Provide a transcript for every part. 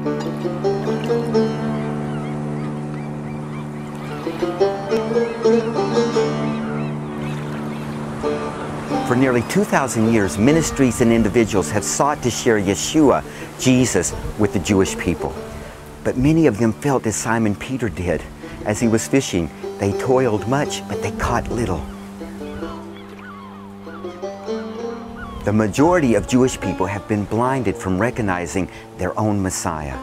For nearly 2,000 years, ministries and individuals have sought to share Yeshua, Jesus, with the Jewish people. But many of them felt as Simon Peter did. As he was fishing, they toiled much, but they caught little. The majority of Jewish people have been blinded from recognizing their own Messiah.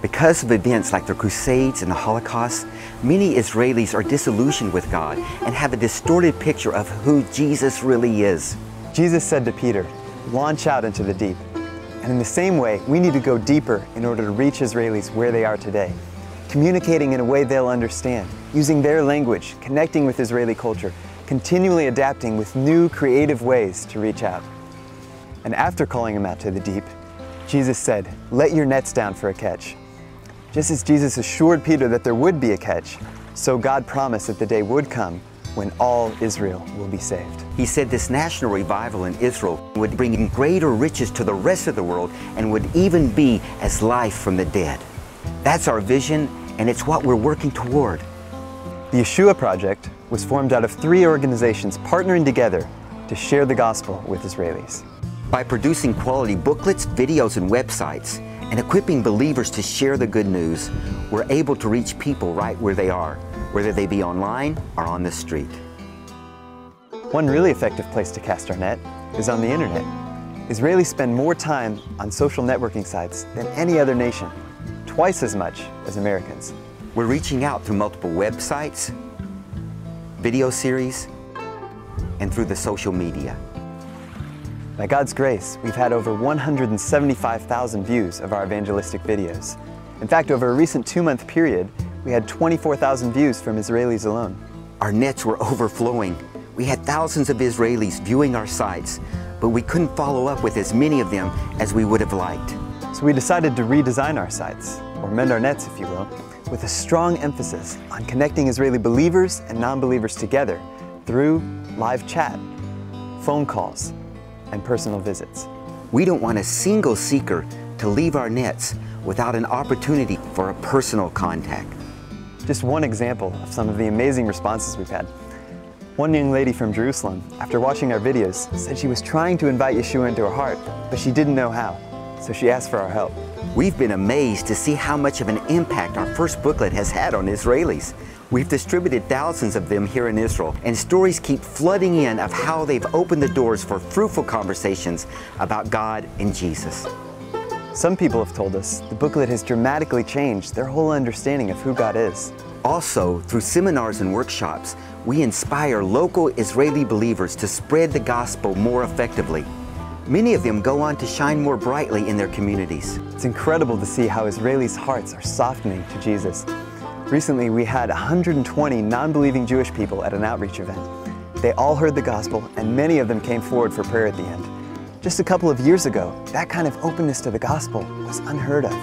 Because of events like the Crusades and the Holocaust, many Israelis are disillusioned with God and have a distorted picture of who Jesus really is. Jesus said to Peter, "Launch out into the deep." And in the same way, we need to go deeper in order to reach Israelis where they are today, communicating in a way they'll understand, using their language, connecting with Israeli culture, continually adapting with new creative ways to reach out. And after calling him out to the deep, Jesus said, "Let your nets down for a catch." Just as Jesus assured Peter that there would be a catch, so God promised that the day would come when all Israel will be saved. He said this national revival in Israel would bring greater riches to the rest of the world and would even be as life from the dead. That's our vision, and it's what we're working toward. The Yeshua Project was formed out of 3 organizations partnering together to share the gospel with Israelis. By producing quality booklets, videos, and websites, and equipping believers to share the good news, we're able to reach people right where they are, whether they be online or on the street. One really effective place to cast our net is on the internet. Israelis spend more time on social networking sites than any other nation, twice as much as Americans. We're reaching out through multiple websites, video series, and through the social media. By God's grace, we've had over 175,000 views of our evangelistic videos. In fact, over a recent 2-month period, we had 24,000 views from Israelis alone. Our nets were overflowing. We had thousands of Israelis viewing our sites, but we couldn't follow up with as many of them as we would have liked. So we decided to redesign our sites, or mend our nets, if you will, with a strong emphasis on connecting Israeli believers and non-believers together through live chat, phone calls, and personal visits. We don't want a single seeker to leave our nets without an opportunity for a personal contact. Just one example of some of the amazing responses we've had. One young lady from Jerusalem, after watching our videos, said she was trying to invite Yeshua into her heart, but she didn't know how, so she asked for our help. We've been amazed to see how much of an impact our first booklet has had on Israelis. We've distributed thousands of them here in Israel, and stories keep flooding in of how they've opened the doors for fruitful conversations about God and Jesus. Some people have told us the booklet has dramatically changed their whole understanding of who God is. Also, through seminars and workshops, we inspire local Israeli believers to spread the gospel more effectively. Many of them go on to shine more brightly in their communities. It's incredible to see how Israelis' hearts are softening to Jesus. Recently, we had 120 non-believing Jewish people at an outreach event. They all heard the gospel, and many of them came forward for prayer at the end. Just a couple of years ago, that kind of openness to the gospel was unheard of.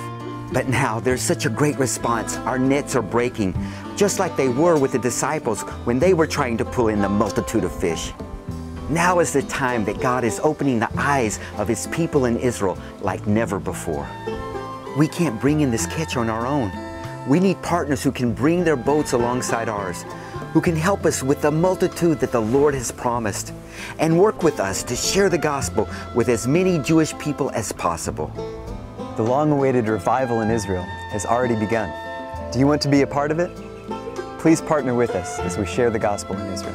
But now there's such a great response. Our nets are breaking, just like they were with the disciples when they were trying to pull in the multitude of fish. Now is the time that God is opening the eyes of His people in Israel like never before. We can't bring in this catch on our own. We need partners who can bring their boats alongside ours, who can help us with the multitude that the Lord has promised, and work with us to share the gospel with as many Jewish people as possible. The long-awaited revival in Israel has already begun. Do you want to be a part of it? Please partner with us as we share the gospel in Israel.